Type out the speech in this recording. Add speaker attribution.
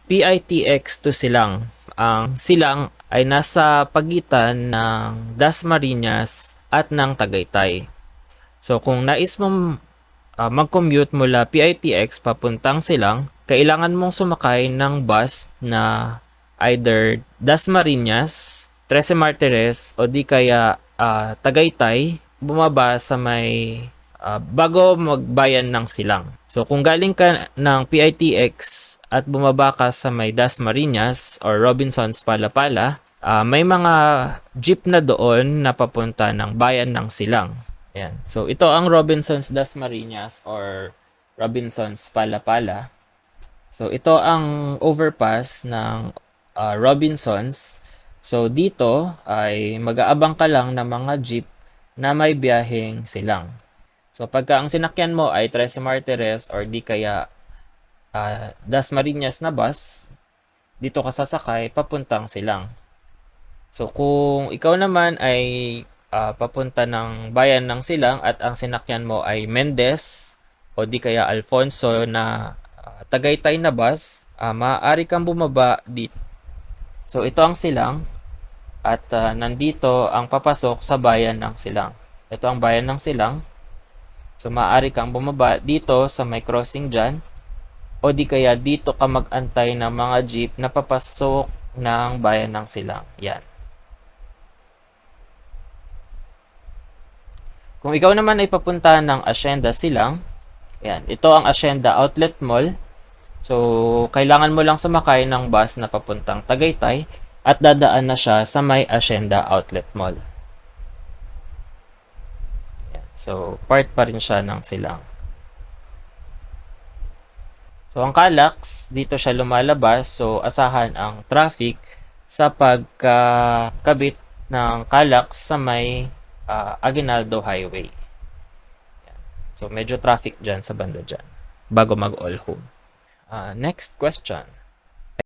Speaker 1: PITX to Silang. Ang Silang ay nasa pagitan ng Dasmariñas at ng Tagaytay. So kung nais mong mag-commute mula PITX papuntang Silang, kailangan mong sumakay ng bus na either Dasmariñas, Trece Martires o di kaya Tagaytay, bumaba sa may bago magbayan ng Silang. So kung galing ka ng PITX at bumaba ka sa may Dasmariñas or Robinsons Palapala, may mga jeep na doon na papunta ng bayan ng Silang. Ayan. So ito ang Robinsons Dasmariñas or Robinsons Palapala. So ito ang overpass ng Robinsons. So dito ay mag-aabang ka lang ng mga jeep na may biyaheng Silang. So pagka ang sinakyan mo ay Trece Martires or di kaya Dasmariñas na bus, dito ka sasakay papuntang Silang. So kung ikaw naman ay papunta ng bayan ng Silang at ang sinakyan mo ay Mendez o di kaya Alfonso na Tagaytay na bus, maaari kang bumaba dito. So ito ang Silang at nandito ang papasok sa bayan ng Silang. Ito ang bayan ng Silang. So maaari kang bumaba dito sa may crossing dyan o di kaya dito ka mag-antay ng mga jeep na papasok ng bayan ng Silang. Yan. Kung ikaw naman ay papunta ng Hacienda Silang, yan, ito ang Hacienda Outlet Mall. So, kailangan mo lang sumakay ng bus na papuntang Tagaytay at dadaan na siya sa may Hacienda Outlet Mall. Yan. So, part pa rin siya ng Silang. So, ang Calax, dito siya lumalabas. So, asahan ang traffic sa pagkakabit ng Calax sa may Aguinaldo Highway. Yan. So, medyo traffic dyan sa banda dyan bago mag-all home. Next question.